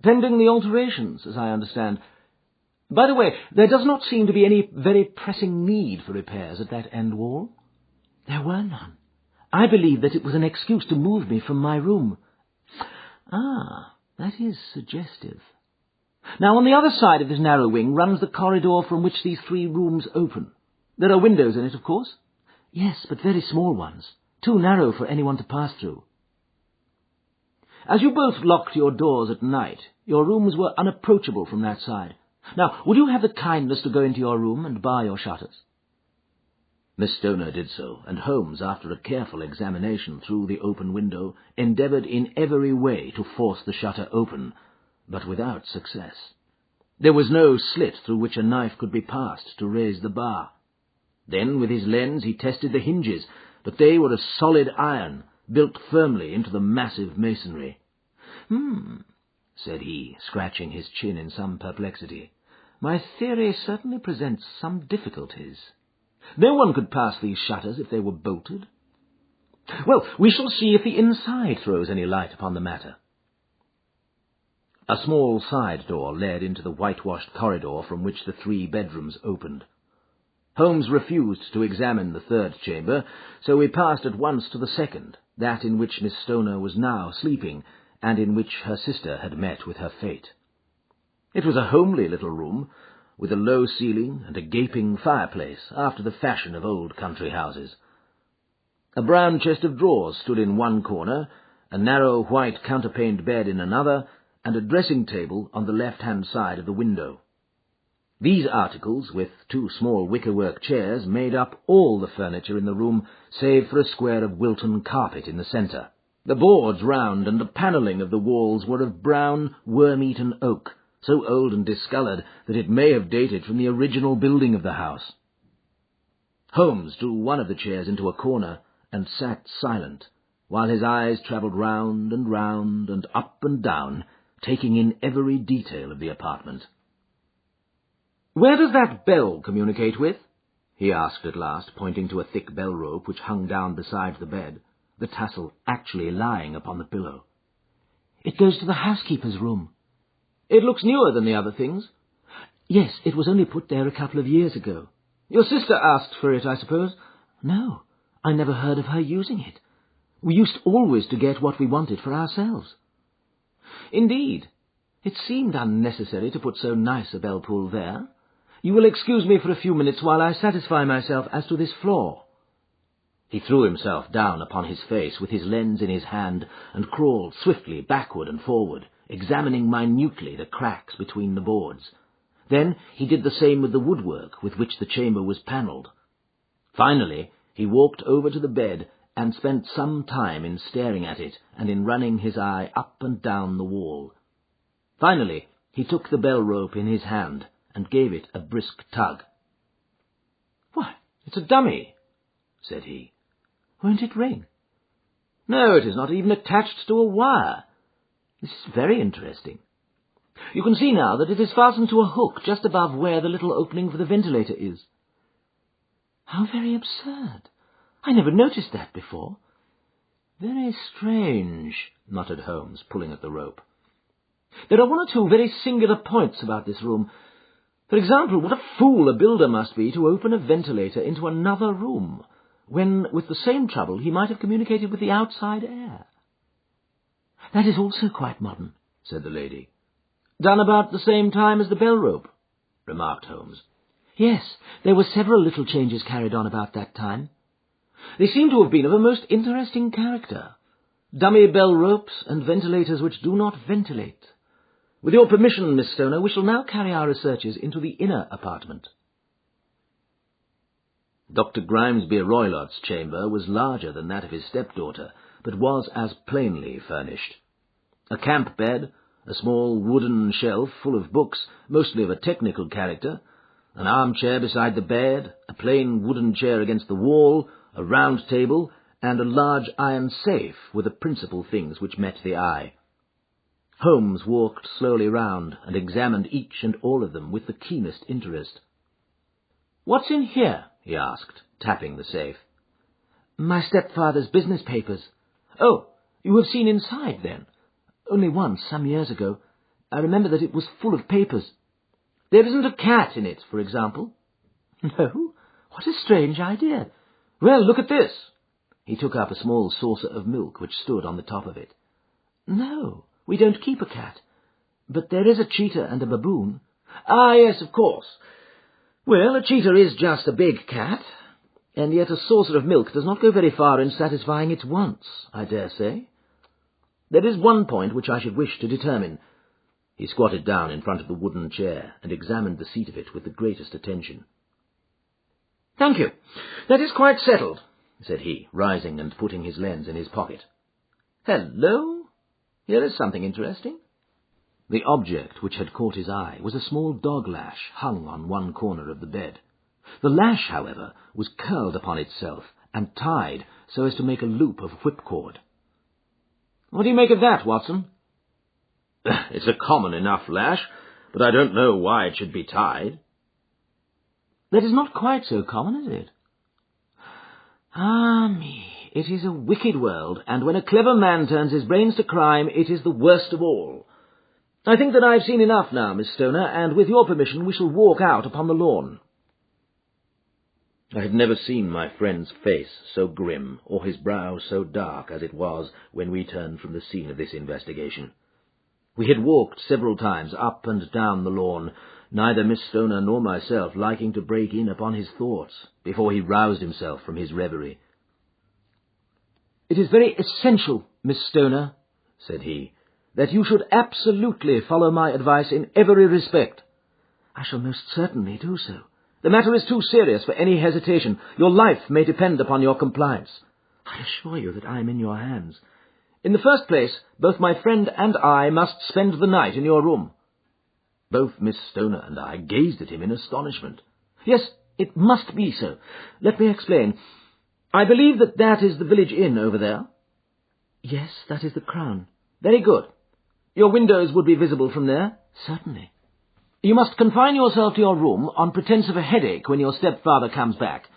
Speaker 1: "Pending the alterations, as I understand." By the way, there does not seem to be any very pressing need for repairs at that end wall.
Speaker 2: There were none. I believe that it was an excuse to move me from my room. Ah, that is suggestive.
Speaker 1: Now, on the other side of this narrow wing runs the corridor from which these 3 rooms open. There are windows in it, of course?
Speaker 2: Yes, but very small ones, too narrow for anyone to pass through.
Speaker 1: As you both locked your doors at night, your rooms were unapproachable from that side. Now, would you have the kindness to go into your room and bar your shutters? Miss Stoner did so, and Holmes, after a careful examination through the open window, endeavoured in every way to force the shutter open, but without success. There was no slit through which a knife could be passed to raise the bar. Then, with his lens, he tested the hinges, but they were of solid iron, built firmly into the massive masonry. Said he, scratching his chin in some perplexity. My theory certainly presents some difficulties. No one could pass these shutters if they were bolted. Well, we shall see if the inside throws any light upon the matter. A small side door led into the whitewashed corridor from which the 3 bedrooms opened. Holmes refused to examine the 3rd chamber, so we passed at once to the 2nd, that in which Miss Stoner was now sleeping, and in which her sister had met with her fate. It was a homely little room, with a low ceiling and a gaping fireplace, after the fashion of old country houses. A brown chest of drawers stood in one corner, a narrow white counterpaned bed in another, and a dressing-table on the left-hand side of the window. These articles, with 2 small wickerwork chairs, made up all the furniture in the room, save for a square of Wilton carpet in the centre. The boards round and the panelling of the walls were of brown, worm-eaten oak, so old and discoloured that it may have dated from the original building of the house. Holmes drew one of the chairs into a corner and sat silent, while his eyes travelled round and up and down, taking in every detail of the apartment. "Where does that bell communicate with?" he asked at last, pointing to a thick bell rope which hung down beside the bed, the tassel actually lying upon the pillow.
Speaker 2: "It goes to the housekeeper's room."
Speaker 1: "It looks newer than the other things."
Speaker 2: "Yes, it was only put there a couple of years ago."
Speaker 1: "Your sister asked for it, I suppose?"
Speaker 2: "No, I never heard of her using it. We used always to get what we wanted for ourselves."
Speaker 1: "Indeed. It seemed unnecessary to put so nice a bell-pull there. You will excuse me for a few minutes while I satisfy myself as to this floor." He threw himself down upon his face with his lens in his hand and crawled swiftly backward and forward, examining minutely the cracks between the boards. Then he did the same with the woodwork with which the chamber was panelled. Finally, he walked over to the bed and spent some time in staring at it and in running his eye up and down the wall. Finally, he took the bell rope in his hand and gave it a brisk tug. "Why, it's a dummy," said he.
Speaker 2: "Won't it ring?"
Speaker 1: "No, it is not even attached to a wire. This is very interesting. You can see now that it is fastened to a hook just above where the little opening for the ventilator is."
Speaker 2: "How very absurd! I never noticed that before."
Speaker 1: "Very strange," muttered Holmes, pulling at the rope. "There are 1 or 2 very singular points about this room. For example, what a fool a builder must be to open a ventilator into another room, when, with the same trouble, he might have communicated with the outside air."
Speaker 2: "That is also quite modern,"
Speaker 1: said the lady. "Done about the same time as the bell rope," remarked Holmes.
Speaker 2: "Yes, there were several little changes carried on about that time."
Speaker 1: "They seem to have been of a most interesting character. Dummy bell ropes and ventilators which do not ventilate. With your permission, Miss Stoner, we shall now carry our researches into the inner apartment." Dr. Grimesby Roylott's chamber was larger than that of his stepdaughter, but was as plainly furnished. A camp bed, a small wooden shelf full of books, mostly of a technical character, an armchair beside the bed, a plain wooden chair against the wall, a round table, and a large iron safe were the principal things which met the eye. Holmes walked slowly round and examined each and all of them with the keenest interest. "What's in here?" he asked, tapping the safe.
Speaker 2: "My stepfather's business papers."
Speaker 1: "Oh, you have seen inside, then?"
Speaker 2: "Only once, some years ago. I remember that it was full of papers."
Speaker 1: There isn't a cat in it, for example."
Speaker 2: "No? What a strange idea."
Speaker 1: "Well, look at this." He took up a small saucer of milk which stood on the top of it.
Speaker 2: "No, we don't keep a cat. But there is a cheetah and a baboon."
Speaker 1: "Ah, yes, of course. Well, a cheetah is just a big cat, and yet a saucer of milk does not go very far in satisfying its wants, I dare say. There is one point which I should wish to determine." He squatted down in front of the wooden chair and examined the seat of it with the greatest attention. "Thank you. That is quite settled," said he, rising and putting his lens in his pocket. "Hello! Here is something interesting." The object which had caught his eye was a small dog-lash hung on one corner of the bed. The lash, however, was curled upon itself and tied so as to make a loop of whipcord. "What do you make of that, Watson?" "It's a common enough lash, but I don't know why it should be tied."
Speaker 2: "That is not quite so common, is it?"
Speaker 1: "Ah me, it is a wicked world, and when a clever man turns his brains to crime, it is the worst of all. I think that I have seen enough now, Miss Stoner, and with your permission we shall walk out upon the lawn." I had never seen my friend's face so grim, or his brow so dark as it was when we turned from the scene of this investigation. We had walked several times up and down the lawn, neither Miss Stoner nor myself liking to break in upon his thoughts before he roused himself from his reverie. "It is very essential, Miss Stoner," said he, "that you should absolutely follow my advice in every respect."
Speaker 2: "I shall most certainly do so."
Speaker 1: "The matter is too serious for any hesitation. Your life may depend upon your compliance."
Speaker 2: "I assure you that I am in your hands."
Speaker 1: "In the first place, both my friend and I must spend the night in your room." Both Miss Stoner and I gazed at him in astonishment. "Yes, it must be so. Let me explain. I believe that is the village inn over there?"
Speaker 2: "Yes, that is the Crown."
Speaker 1: "Very good. Your windows would be visible from there?"
Speaker 2: "Certainly."
Speaker 1: "You must confine yourself to your room on pretence of a headache when your stepfather comes back.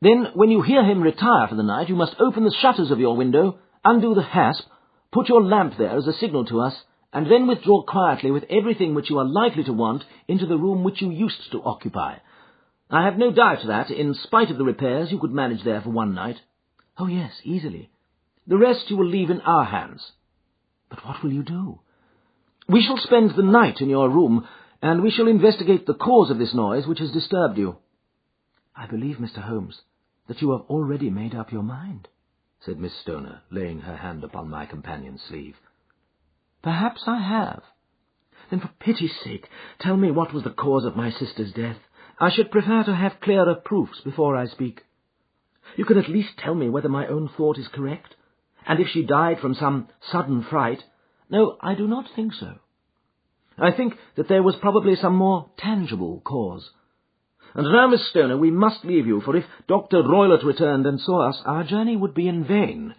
Speaker 1: Then, when you hear him retire for the night, you must open the shutters of your window, undo the hasp, put your lamp there as a signal to us, and then withdraw quietly with everything which you are likely to want into the room which you used to occupy. I have no doubt that, in spite of the repairs, you could manage there for one night."
Speaker 2: "Oh, yes, easily."
Speaker 1: "The rest you will leave in our hands."
Speaker 2: "But what will you do?"
Speaker 1: "We shall spend the night in your room, and we shall investigate the cause of this noise which has disturbed you."
Speaker 2: "I believe, Mr. Holmes, that you have already made up your mind,"
Speaker 1: said Miss Stoner, laying her hand upon my companion's sleeve.
Speaker 2: "Perhaps I have." "Then for pity's sake, tell me what was the cause of my sister's death. I should prefer to have clearer proofs before I speak. You can at least tell me whether my own thought is correct, and if she died from some sudden fright."
Speaker 1: "No, I do not think so. I think that there was probably some more tangible cause. And now, Miss Stoner, we must leave you, for if Dr. Roylott returned and saw us, our journey would be in vain.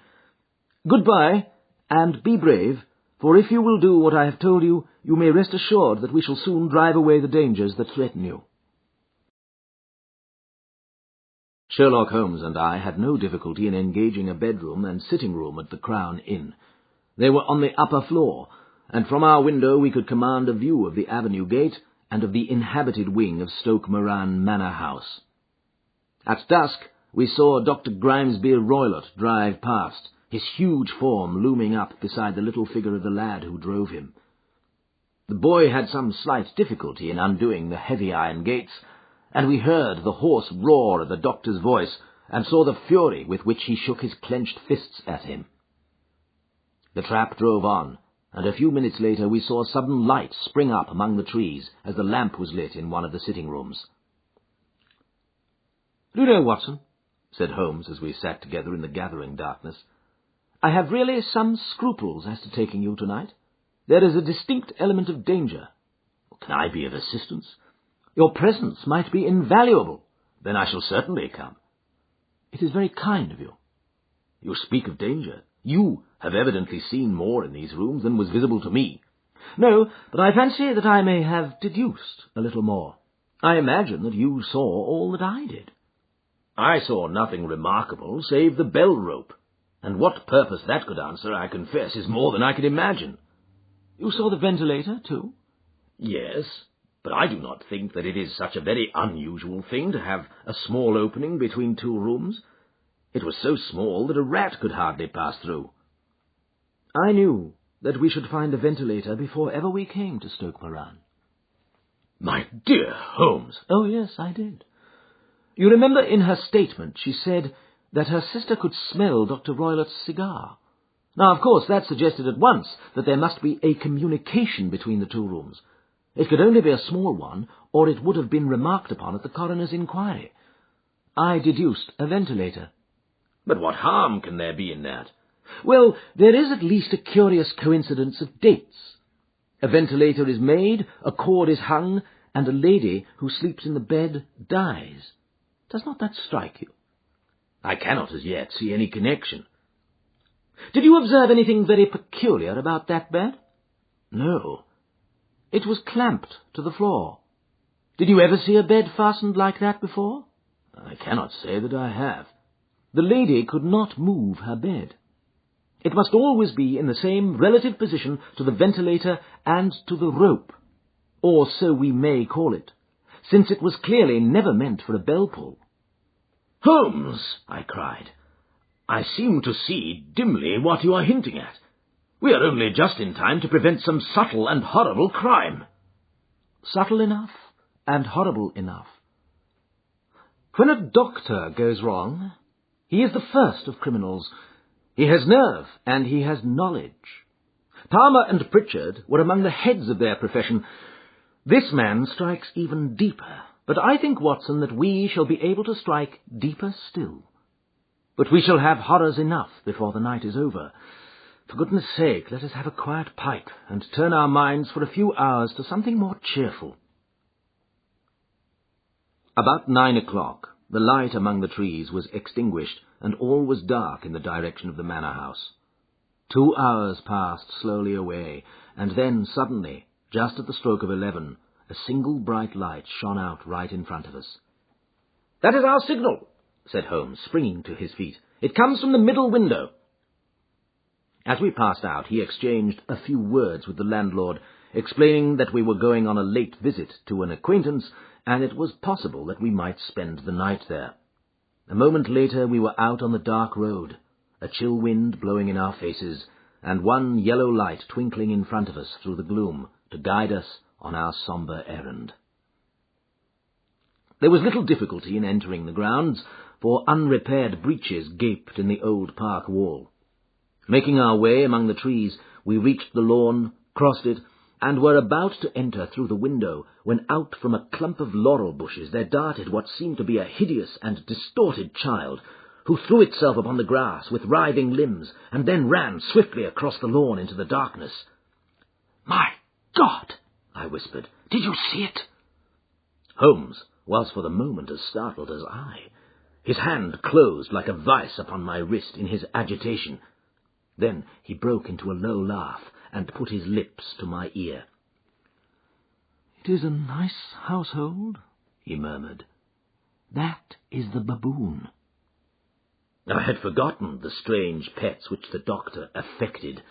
Speaker 1: Goodbye, and be brave, for if you will do what I have told you, you may rest assured that we shall soon drive away the dangers that threaten you." Sherlock Holmes and I had no difficulty in engaging a bedroom and sitting-room at the Crown Inn. They were on the upper floor, and from our window we could command a view of the avenue gate and of the inhabited wing of Stoke Moran Manor House. At dusk we saw Dr. Grimesby Roylott drive past, his huge form looming up beside the little figure of the lad who drove him. The boy had some slight difficulty in undoing the heavy iron gates, and we heard the hoarse roar of the doctor's voice, and saw the fury with which he shook his clenched fists at him. The trap drove on, and a few minutes later we saw a sudden light spring up among the trees as the lamp was lit in one of the sitting-rooms. "Do you know, Watson," said Holmes as we sat together in the gathering darkness, "I have really some scruples as to taking you tonight. There is a distinct element of danger." "Can I be of assistance?" "Your presence might be invaluable." "Then I shall certainly come." "It is very kind of you." "You speak of danger. You have evidently seen more in these rooms than was visible to me." "No, but I fancy that I may have deduced a little more. I imagine that you saw all that I did." "I saw nothing remarkable save the bell rope, and what purpose that could answer, I confess, is more than I could imagine." "You saw the ventilator, too?" "Yes." but I do not think that it is such a very unusual thing to have a small opening between two rooms. It was so small that a rat could hardly pass through.
Speaker 2: I knew that we should find a ventilator before ever we came to Stoke Moran.
Speaker 1: My dear Holmes!
Speaker 2: Oh, yes, I did. You remember in her statement she said that her sister could smell Dr. Roylott's cigar. Now, of course, that suggested at once that there must be a communication between the two rooms. It could only be a small one, or it would have been remarked upon at the coroner's inquiry. I deduced a ventilator.
Speaker 1: But what harm can there be in that?
Speaker 2: Well, there is at least a curious coincidence of dates. A ventilator is made, a cord is hung, and a lady who sleeps in the bed dies. Does not that strike you?
Speaker 1: I cannot as yet see any connection.
Speaker 2: Did you observe anything very peculiar about that bed?
Speaker 1: No.
Speaker 2: It was clamped to the floor. Did you ever see a bed fastened like that before?
Speaker 1: I cannot say that I have.
Speaker 2: The lady could not move her bed. It must always be in the same relative position to the ventilator and to the rope, or so we may call it, since it was clearly never meant for a bell pull.
Speaker 1: Holmes, I cried, I seem to see dimly what you are hinting at. We are only just in time to prevent some subtle and horrible crime.
Speaker 2: Subtle enough and horrible enough. When a doctor goes wrong, he is the first of criminals. He has nerve, and he has knowledge. Palmer and Pritchard were among the heads of their profession. This man strikes even deeper, but I think, Watson, that we shall be able to strike deeper still. But we shall have horrors enough before the night is over. For goodness sake, let us have a quiet pipe, and turn our minds for a few hours to something more cheerful. About 9 o'clock, the light among the trees was extinguished, and all was dark in the direction of the manor house. 2 hours passed slowly away, and then suddenly, just at the stroke of 11, a single bright light shone out right in front of us.
Speaker 1: "That is our signal," said Holmes, springing to his feet. "It comes from the middle window." As we passed out, he exchanged a few words with the landlord, explaining that we were going on a late visit to an acquaintance, and it was possible that we might spend the night there. A moment later we were out on the dark road, a chill wind blowing in our faces, and one yellow light twinkling in front of us through the gloom to guide us on our sombre errand. There was little difficulty in entering the grounds, for unrepaired breaches gaped in the old park wall. Making our way among the trees, we reached the lawn, crossed it, and were about to enter through the window, when out from a clump of laurel bushes there darted what seemed to be a hideous and distorted child, who threw itself upon the grass with writhing limbs, and then ran swiftly across the lawn into the darkness. "My God!" I whispered. "Did you see it?" Holmes was for the moment as startled as I. His hand closed like a vice upon my wrist in his agitation. Then he broke into a low laugh, and put his lips to my ear. "It is a nice household," he murmured. "That is the baboon." I had forgotten the strange pets which the doctor affected.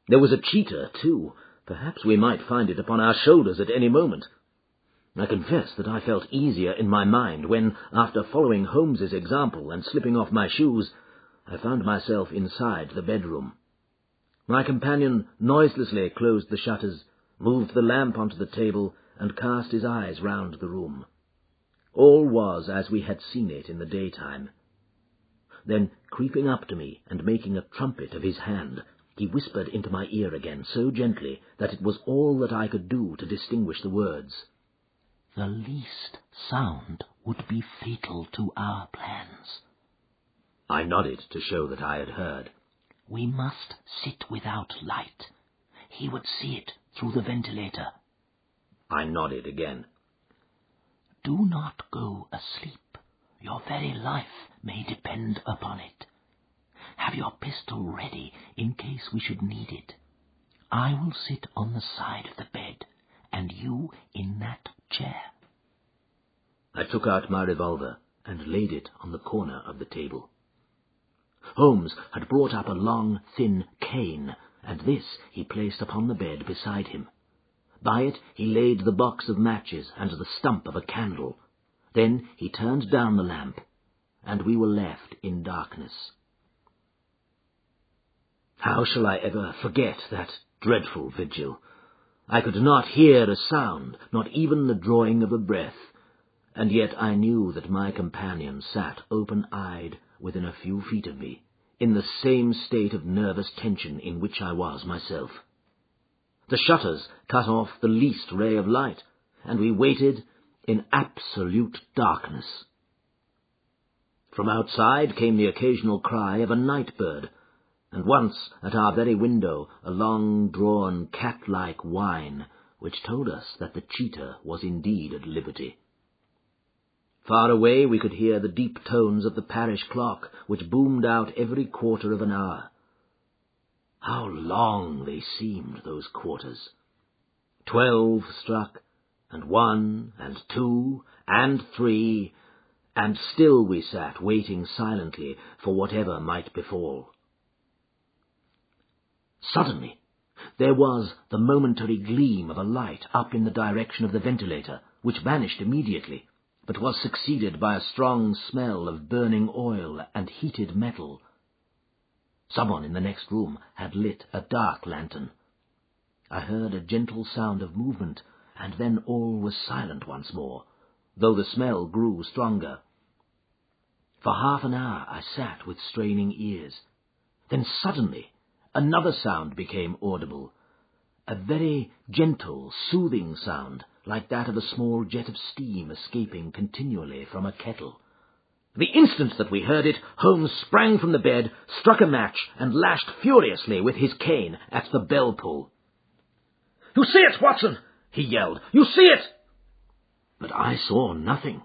Speaker 1: There was a cheetah, too. Perhaps we might find it upon our shoulders at any moment. I confess that I felt easier in my mind when, after following Holmes's example and slipping off my shoes, I found myself inside the bedroom. My companion noiselessly closed the shutters, moved the lamp onto the table, and cast his eyes round the room. All was as we had seen it in the daytime. Then, creeping up to me and making a trumpet of his hand, he whispered into my ear again so gently that it was all that I could do to distinguish the words. "The least sound would be fatal to our plans." I nodded to show that I had heard. "We must sit without light. He would see it through the ventilator." I nodded again. "Do not go asleep. Your very life may depend upon it. Have your pistol ready in case we should need it. I will sit on the side of the bed, and you in that chair." I took out my revolver and laid it on the corner of the table. Holmes had brought up a long, thin cane, and this he placed upon the bed beside him. By it he laid the box of matches and the stump of a candle. Then he turned down the lamp, and we were left in darkness. How shall I ever forget that dreadful vigil? I could not hear a sound, not even the drawing of a breath, and yet I knew that my companion sat open-eyed within a few feet of me, in the same state of nervous tension in which I was myself. The shutters cut off the least ray of light, and we waited in absolute darkness. From outside came the occasional cry of a night bird, and once at our very window a long-drawn cat-like whine, which told us that the cheetah was indeed at liberty. Far away we could hear the deep tones of the parish clock, which boomed out every quarter of an hour. How long they seemed, those quarters! 12 struck, and 1, and 2, and 3, and still we sat waiting silently for whatever might befall. Suddenly there was the momentary gleam of a light up in the direction of the ventilator, which vanished immediately, but was succeeded by a strong smell of burning oil and heated metal. Someone in the next room had lit a dark lantern. I heard a gentle sound of movement, and then all was silent once more, though the smell grew stronger. For half an hour I sat with straining ears. Then suddenly another sound became audible, a very gentle, soothing sound, like that of a small jet of steam escaping continually from a kettle. The instant that we heard it, Holmes sprang from the bed, struck a match, and lashed furiously with his cane at the bell-pull. "You see it, Watson!" he yelled. "You see it!" But I saw nothing.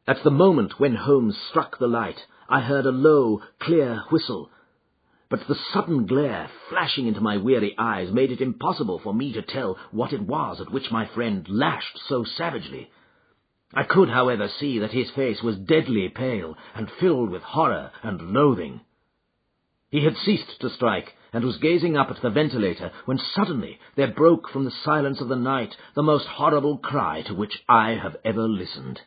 Speaker 1: At the moment when Holmes struck the light, I heard a low, clear whistle, but the sudden glare flashing into my weary eyes made it impossible for me to tell what it was at which my friend lashed so savagely. I could, however, see that his face was deadly pale and filled with horror and loathing. He had ceased to strike and was gazing up at the ventilator when suddenly there broke from the silence of the night the most horrible cry to which I have ever listened.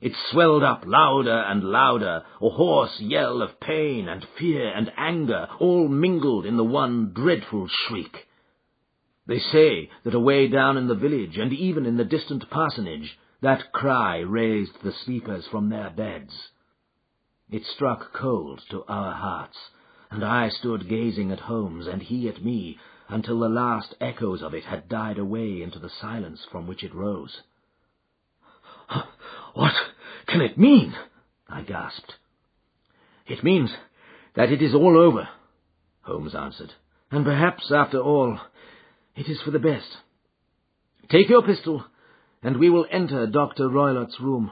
Speaker 1: It swelled up louder and louder, a hoarse yell of pain and fear and anger, all mingled in the one dreadful shriek. They say that away down in the village, and even in the distant parsonage, that cry raised the sleepers from their beds. It struck cold to our hearts, and I stood gazing at Holmes and he at me until the last echoes of it had died away into the silence from which it rose. "What can it mean?" I gasped. "It means that it is all over," Holmes answered, "and perhaps, after all, it is for the best. Take your pistol, and we will enter Dr. Roylott's room."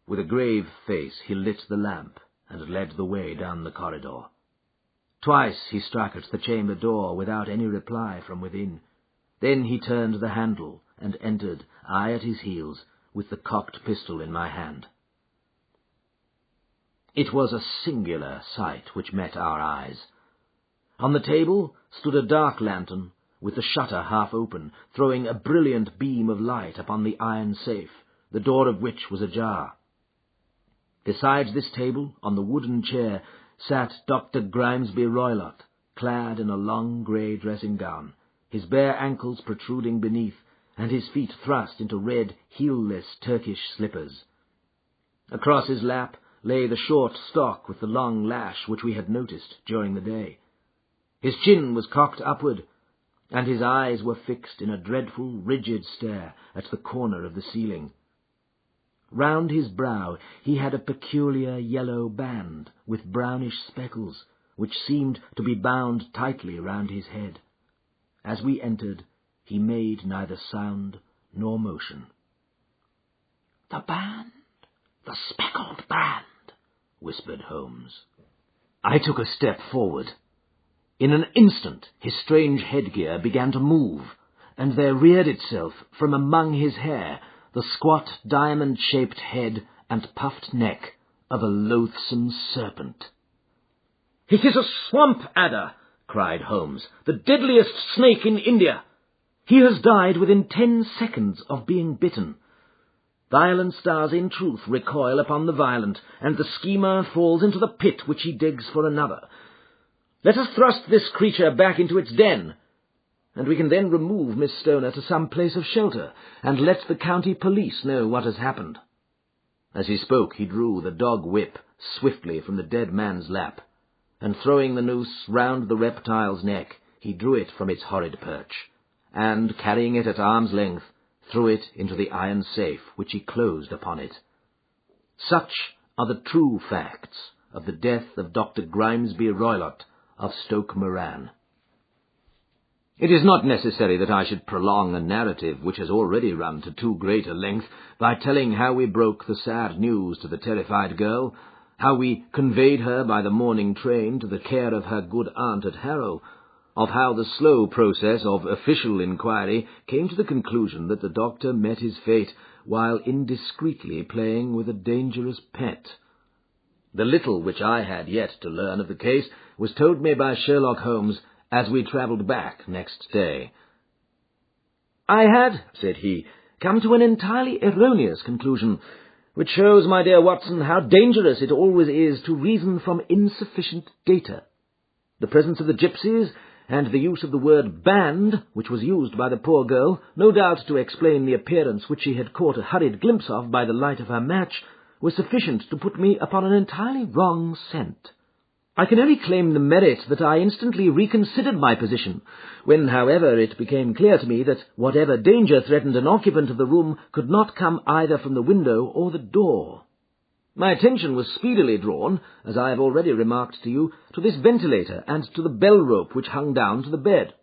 Speaker 1: With a grave face he lit the lamp and led the way down the corridor. Twice he struck at the chamber door without any reply from within. Then he turned the handle and entered, I at his heels, with the cocked pistol in my hand. It was a singular sight which met our eyes. On the table stood a dark lantern, with the shutter half open, throwing a brilliant beam of light upon the iron safe, the door of which was ajar. Beside this table, on the wooden chair, sat Dr. Grimesby Roylott, clad in a long grey dressing-gown, his bare ankles protruding beneath, and his feet thrust into red, heel-less Turkish slippers. Across his lap lay the short stock with the long lash which we had noticed during the day. His chin was cocked upward, and his eyes were fixed in a dreadful, rigid stare at the corner of the ceiling. Round his brow he had a peculiar yellow band with brownish speckles, which seemed to be bound tightly round his head. As we entered, he made neither sound nor motion. "The band! The Speckled Band!" whispered Holmes. I took a step forward. In an instant his strange headgear began to move, and there reared itself from among his hair the squat, diamond-shaped head and puffed neck of a loathsome serpent. "It is a swamp adder!" cried Holmes. "The deadliest snake in India! He has died within 10 seconds of being bitten. Violence does in truth recoil upon the violent, and the schemer falls into the pit which he digs for another. Let us thrust this creature back into its den, and we can then remove Miss Stoner to some place of shelter, and let the county police know what has happened." As he spoke, he drew the dog whip swiftly from the dead man's lap, and throwing the noose round the reptile's neck, he drew it from its horrid perch, and, carrying it at arm's length, threw it into the iron safe, which he closed upon it. Such are the true facts of the death of Dr. Grimesby Roylott of Stoke Moran. It is not necessary that I should prolong a narrative which has already run to too great a length by telling how we broke the sad news to the terrified girl, how we conveyed her by the morning train to the care of her good aunt at Harrow, of how the slow process of official inquiry came to the conclusion that the doctor met his fate while indiscreetly playing with a dangerous pet. The little which I had yet to learn of the case was told me by Sherlock Holmes as we travelled back next day. "I had," said he, "come to an entirely erroneous conclusion, which shows, my dear Watson, how dangerous it always is to reason from insufficient data. The presence of the gipsies, and the use of the word band, which was used by the poor girl, no doubt to explain the appearance which she had caught a hurried glimpse of by the light of her match, was sufficient to put me upon an entirely wrong scent. I can only claim the merit that I instantly reconsidered my position, when, however, it became clear to me that whatever danger threatened an occupant of the room could not come either from the window or the door. My attention was speedily drawn, as I have already remarked to you, to this ventilator and to the bell-rope which hung down to the bed.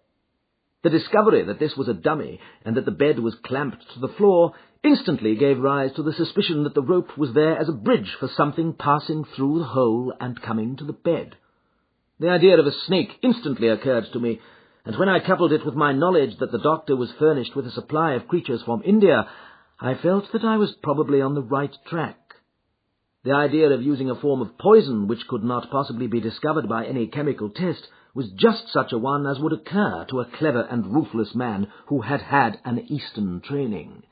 Speaker 1: The discovery that this was a dummy, and that the bed was clamped to the floor, instantly gave rise to the suspicion that the rope was there as a bridge for something passing through the hole and coming to the bed. The idea of a snake instantly occurred to me, and when I coupled it with my knowledge that the doctor was furnished with a supply of creatures from India, I felt that I was probably on the right track. The idea of using a form of poison which could not possibly be discovered by any chemical test was just such a one as would occur to a clever and ruthless man who had had an Eastern training.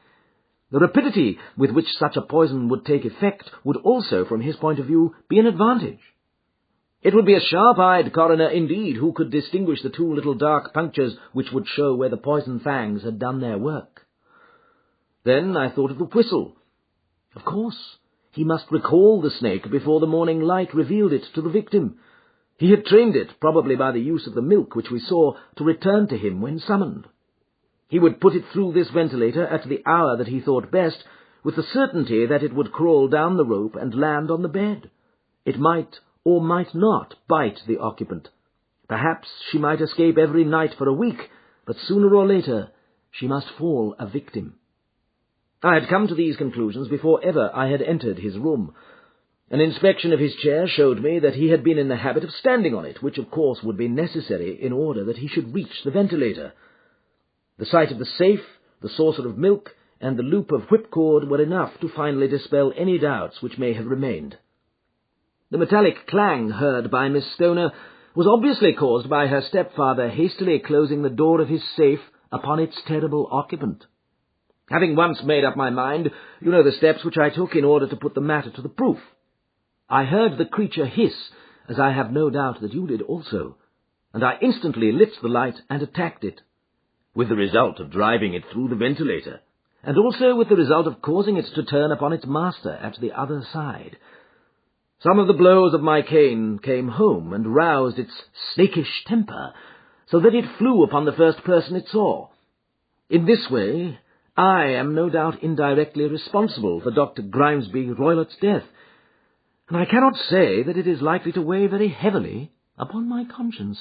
Speaker 1: The rapidity with which such a poison would take effect would also, from his point of view, be an advantage. It would be a sharp-eyed coroner indeed who could distinguish the two little dark punctures which would show where the poison fangs had done their work. Then I thought of the whistle. Of course, he must recall the snake before the morning light revealed it to the victim. He had trained it, probably by the use of the milk which we saw, to return to him when summoned. He would put it through this ventilator at the hour that he thought best, with the certainty that it would crawl down the rope and land on the bed. It might or might not bite the occupant. Perhaps she might escape every night for a week, but sooner or later she must fall a victim. I had come to these conclusions before ever I had entered his room. An inspection of his chair showed me that he had been in the habit of standing on it, which of course would be necessary in order that he should reach the ventilator. The sight of the safe, the saucer of milk, and the loop of whipcord were enough to finally dispel any doubts which may have remained. The metallic clang heard by Miss Stoner was obviously caused by her stepfather hastily closing the door of his safe upon its terrible occupant. Having once made up my mind, you know the steps which I took in order to put the matter to the proof. I heard the creature hiss, as I have no doubt that you did also, and I instantly lit the light and attacked it, with the result of driving it through the ventilator, and also with the result of causing it to turn upon its master at the other side. Some of the blows of my cane came home and roused its snakish temper, so that it flew upon the first person it saw. In this way, I am no doubt indirectly responsible for Dr. Grimesby Roylott's death, and I cannot say that it is likely to weigh very heavily upon my conscience.